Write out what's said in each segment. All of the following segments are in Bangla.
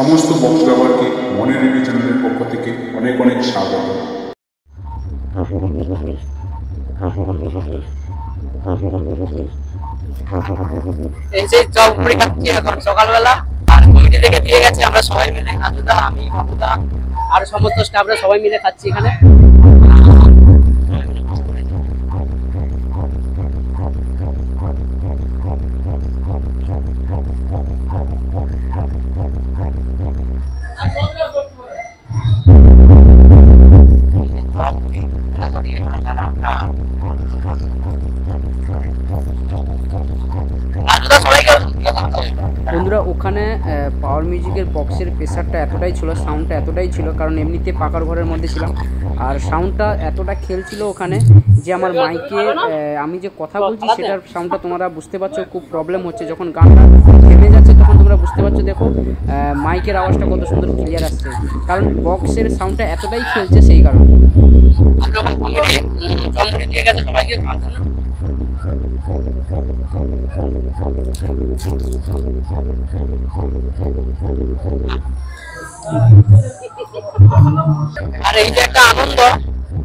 সমস্ত বক্স লাভারকে মনের রিভিউ চ্যানেলের পক্ষ থেকে অনেক অনেক স্বাগত। এই যে জব করে খাচ্ছি এখন সকালবেলা, আর কমিটি থেকে দিয়ে গেছে, আমরা সবাই মিলে রাজুদা, আমি, বাবুদা আর সমস্ত স্টাফরা সবাই মিলে খাচ্ছি এখানে। বন্ধুরা, ওখানে পাওয়ার মিউজিকের বক্সের প্রেসারটা এতটাই ছিল, সাউন্ডটা এতটাই ছিল, কারণ এমনিতে পাকার ঘরের মধ্যে ছিলাম, আর সাউন্ডটা এতটা খেলছিল ওখানে যে আমার মাইকে আমি যে কথা বলছি সেটার সাউন্ডটা তোমরা বুঝতে পারছো, খুব প্রবলেম হচ্ছে। যখন গানটা থেমে যাচ্ছে তখন তোমরা বুঝতে পারছো, দেখো মাইকের আওয়াজটা কত সুন্দর ক্লিয়ার আসছে, কারণ বক্সের সাউন্ডটা এতটাই খেলছে সেই কারণে। আর এই যে একটা আনন্দ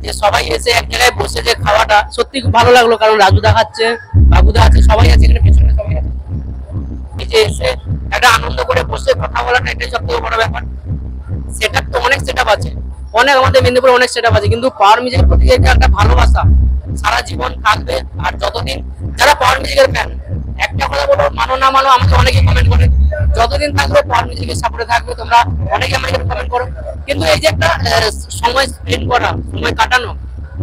যে সবাই এসে এক জায়গায় বসে যে খাওয়াটা সত্যি খুব ভালো লাগলো, কারণ রাজুদা খাচ্ছে, বাবুদা আছে, সবাই আছে এখানে পেছনে, সবাই আছে। এই যে এসে একটা আনন্দ করে বসে কথা বলাটা এটাই সব থেকে বড় ব্যাপার। সেটআপ তো অনেক সেটআপ আছে, অনেক আমাদের মেদিনীপুরে অনেক সেটআপ আছে, কিন্তু পাওয়ার মিউজিকের প্রতি একটা ভালোবাসা সারা জীবন থাকবে। আর যতদিন যারা পাওয়ার মিউজিকের ফ্যান, একটা কথা বলো, মানো না মানো, আমাকে অনেকে কমেন্ট করে, যতদিন থাকবে পাওয়ার মিউজিকের সাপোর্টে থাকবে তোমরা, অনেকে আমাকে কমেন্ট করো। কিন্তু এই যে একটা সময় স্পেন্ড করা, সময় কাটানো,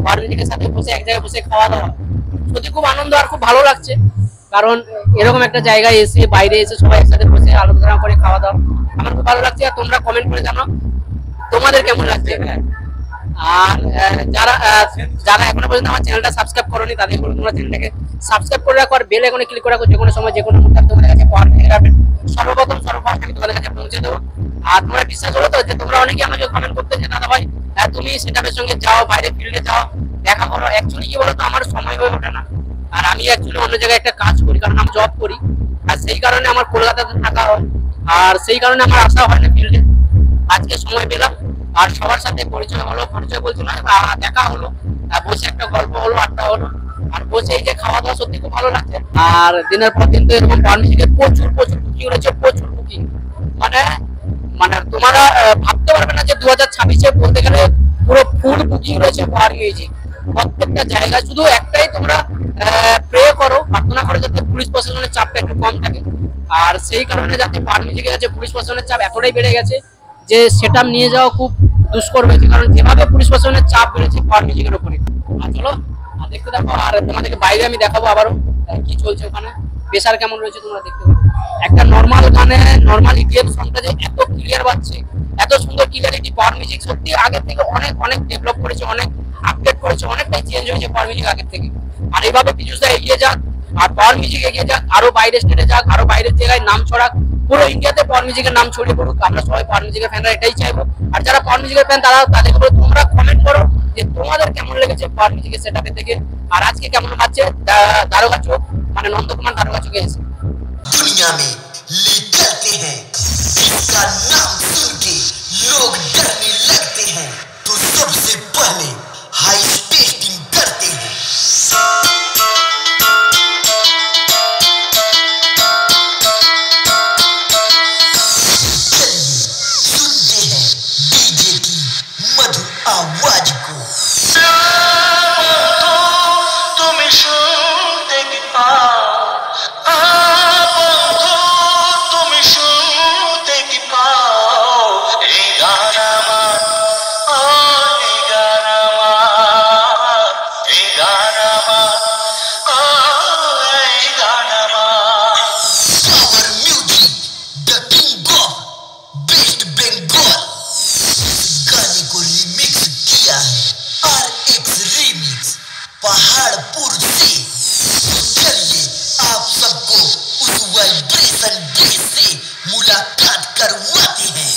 পাওয়ার মিউজিকের সাথে বসে এক জায়গায় বসে খাওয়া দাওয়া, সত্যি খুব আনন্দ আর খুব ভালো লাগছে। কারণ এরকম একটা জায়গায় এসে, বাইরে এসে সবাই একসাথে বসে আলোচনা করে খাওয়া দাওয়া আমার খুব ভালো লাগছে। আর তোমরা কমেন্ট করে জানো তোমাদের কেমন লাগছে। আর যারা যারা এখনো পর্যন্ত আমার চ্যানেলটা সাবস্ক্রাইব করোনি, তাদের বলবো তোমরা চ্যানেলটাকে সাবস্ক্রাইব করে রাখো, আর বেল আইকনে ক্লিক করে রাখো, যে কোনো সময় যে কোনো মুহূর্তে তোমাদের কাছে পাওয়ার মিউজিক আপডেট সর্বপ্রথম সর্বফার্স্ট আমি তোমাদের কাছে পৌঁছে দেবো। আর তোমরা বিশ্বাস করো তো যে তোমরা অনেকে আমাকে কমেন্ট করতে যে দাদা ভাই তুমি সেটাপের সঙ্গে যাও, বাইরে ফিল্ডে যাও, দেখা করো। অ্যাকচুয়ালি কি বলতো, আমার সময় হয়ে ওঠে না, আর আমি অ্যাকচুয়ালি অন্য জায়গায় একটা কাজ করি, কারণ আমি জব করি, আর সেই কারণে আমার কলকাতাতে থাকা হয়, আর সেই কারণে আমার আসা হয় না ফিল্ডে। আজকে সময় পেলাম আর সবার সাথে পরিচয় হলো, পরিচয় বলছি না, দেখা হলো, বসে একটা গল্প হলো, আড্ডা হলো, আর বসে এই যে খাওয়া দাওয়া সত্যি খুব ভালো লাগছে। আর দিনের পর দিন তো এরকম পাওয়ার মিউজিকের প্রচুর প্রচুর বুকিং রয়েছে, প্রচুর বুকিং, মানে মানে তোমরা ভাবতে পারবে না যে 2026-এ বলতে গেলে পুরো ফুল বুকিং রয়েছে পাওয়ার মিউজিক প্রত্যেকটা জায়গায়। শুধু একটাই তোমরা প্রে করো, প্রার্থনা করো যাতে পুলিশ প্রশাসনের চাপটা একটু কম থাকে। আর সেই কারণে যাতে পাওয়ার মিউজিকের কাছে পুলিশ প্রশাসনের চাপ এতটাই বেড়ে গেছে যে সেটআপ নিয়ে যাওয়া খুব দুষ্কর হয়েছে, কারণ যেভাবে পুলিশ প্রশাসনের চাপ বেড়েছে পাওয়ার মিউজিকের উপরে। আর চলো দেখতে দেখো, আর তোমাদেরকে বাইরে আমি দেখাবো আবারও কি চলছে ওখানে, প্রেসার কেমন রয়েছে তোমরা দেখতে পাবো। একটা নর্মাল গানে নর্মাল ইডিএম সংটা যে এত ক্লিয়ার পাচ্ছে, এত সুন্দর ক্লিয়ারিটি, পাওয়ার মিউজিক সত্যি আগের থেকে অনেক অনেক ডেভেলপ করেছে, অনেক আপডেট করেছে, অনেকটাই চেঞ্জ হয়েছে পাওয়ার মিউজিক আগের থেকে। আর এইভাবে পিছুসদা এগিয়ে যাক, আর পাওয়ার মিউজিক এগিয়ে যাক, আরো বাইরে স্টেটে যাক, আরো বাইরের জায়গায় নাম ছড়াক, পুরো ইন্ডিয়াতে পাওয়ার মিউজিকের নাম ছড়িয়ে পড়ুক। আমরা সবাই পাওয়ার মিউজিকের ফ্যানরা এটাই চাইবো। আর যারা পাওয়ার মিউজিকের ফ্যান তারা তাদের উপরে তোমরা কমেন্ট করো যে তোমাদের কেমন লেগেছে পাওয়ার মিউজিকের সেটআপের থেকে, আর আজকে কেমন লাগছে দারোগা চোখ, মানে নন্দকুমার দারোগা চোখে এসে। दुनिया में ले चलते हैं, इसका नाम सुन के लोग डरने लगते हैं, तो सबसे पहले हाई टेस्टिंग करते हैं। सुनते हैं डीजे की मधुर आवाज को। पहाड़पुर से चलिए आप सबको उस वाइब्रेशन बेस से मुलाकात करवाते हैं।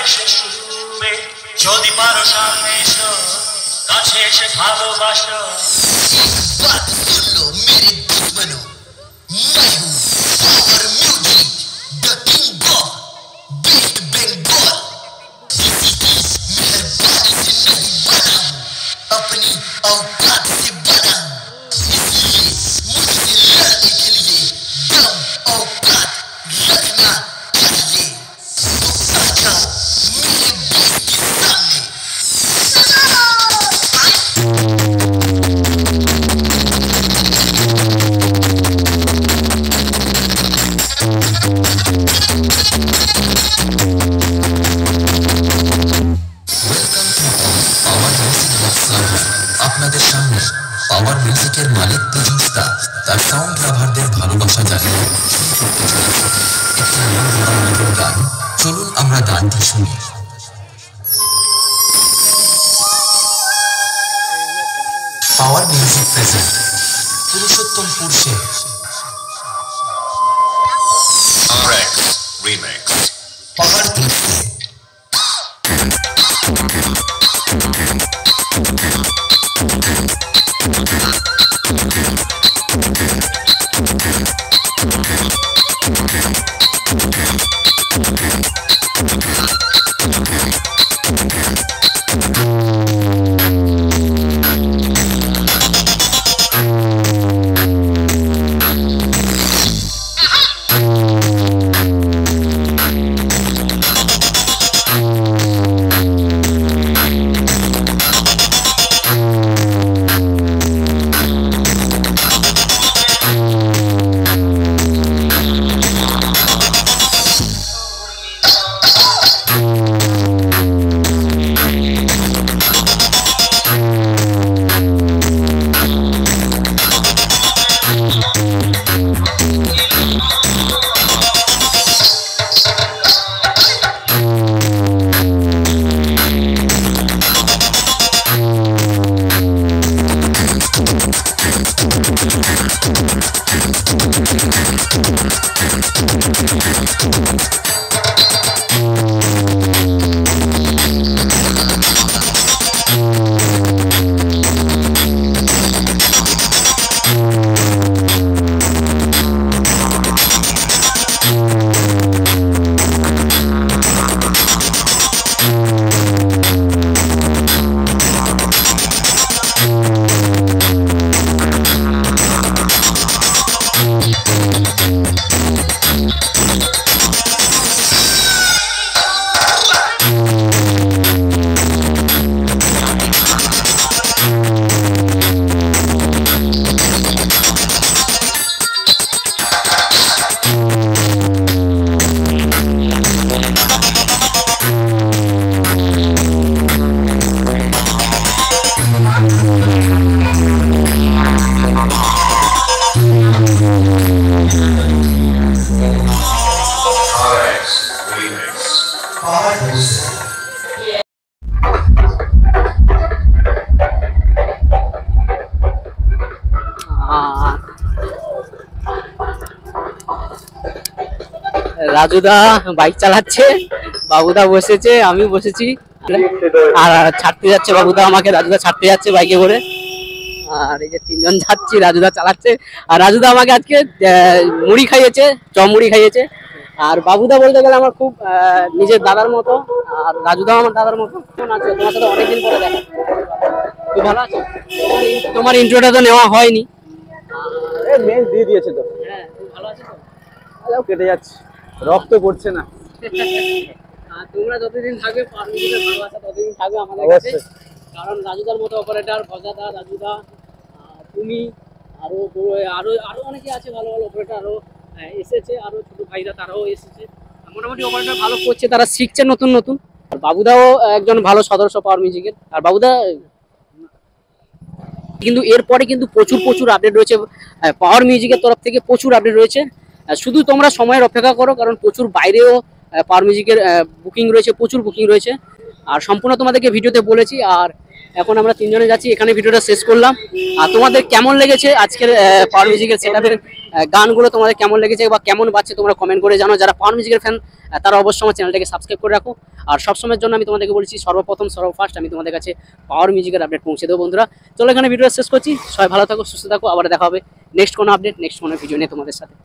এসে শুবে যদি পারো সামনে এসো কাছে এসে ভালোবাসো बात सुन लो मेरे दुश्मनों, मैं हूँ power music, the king of West Bengal. किसी की मेहरबानी से नहीं बना हूँ, अपनी औकात से बना हूँ, इसलिए मुझसे लड़ने के लिए दम औकात रखना चाहिए। तो आ जाओ मेरे देश के सामने। আপনাদের সামনে পাওয়ার মিউজিকের মালিক প্রযোজতা তার সাউন্ড লাভারদের ভালোবাসা জানিয়ে একটি নতুন গান। চলুন আমরা গানটি শুনি। Power music present Purushottampur Sheikh RX Remix পাহাড় তুলছে রাজুদা বাইক চালাচ্ছে, বাবুদা বসেছে, আমি বসেছি, আর ছাড়তে যাচ্ছে বাবুদা আমাকে, রাজুদা ছাড়তে যাচ্ছে বাইকে করে। আর এই যে তিনজন যাচ্ছি, রাজুদা চালাচ্ছে। আর রাজুদা আমাকে আজকে মুড়ি খাইয়েছে, চমুড়ি খাইয়েছে। আর বাবুদা বলতে গেলে আমার খুব নিজের দাদার মতো, আর রাজুদা আমার দাদার মতো। কেমন আছো? তোমার সাথে অনেকদিন পরে দেখা। খুব ভালো আছো? তোমার ইন্ট্রোটা তো নেওয়া হয়নি। মেল দিয়ে দিয়েছে তো। হ্যাঁ, তুমি ভালো আছো তো? কেটে যাচ্ছে, রক্ত পড়ছে না। তোমরা যতদিন থাকবে পারমিটের ভালোবাসা ততদিন থাকবে আমাদের কাছে। কারণ রাজুদার মতো অপারেটর, ভজাদা, রাজুদা, তুমি, আরো আরো আরো অনেকে আছে ভালো ভালো অপারেটর, আরো এসেছে, আরো ছোট ভাইরা তারাও এসেছে। মোটামুটি অপারেটর ভালো করছে, তারা শিখছে নতুন নতুন। আর বাবুদাও একজন ভালো সদস্য পাওয়ার মিউজিকের। আর বাবুদা কিন্তু এরপরে কিন্তু প্রচুর আপডেট রয়েছে পাওয়ার মিউজিকের তরফ থেকে, প্রচুর আপডেট রয়েছে। শুধু তোমরা সময়ের অপেক্ষা করো, কারণ প্রচুর বাইরেও পাওয়ার মিউজিকের বুকিং রয়েছে, প্রচুর বুকিং রয়েছে। আর সম্পূর্ণ তোমাদেরকে ভিডিওতে বলেছি। আর এখন আমরা তিনজনে যাচ্ছি, এখানে ভিডিওটা শেষ করলাম। আর তোমাদের কেমন লেগেছে আজকের পাওয়ার মিউজিকের সেটআপের গানগুলো, তোমাদের কেমন লেগেছে বা কেমন বাজছে তোমরা কমেন্ট করে জানো। যারা পাওয়ার মিউজিকের ফ্যান তারা অবশ্যই আমার চ্যানেলটাকে সাবস্ক্রাইব করে রাখো। আর সবসময়ের জন্য আমি তোমাদেরকে বলছি সর্বপ্রথম সর্বফার্স্ট আমি তোমাদের কাছে পাওয়ার মিউজিকের আপডেট পৌঁছে দেবো বন্ধুরা। চলো এখানে ভিডিওটা শেষ করছি, সবাই ভালো থাকো, সুস্থ থাকো, আবার দেখা হবে নেক্সট কোনো আপডেট, নেক্সট কোনো ভিডিও নিয়ে তোমাদের সাথে।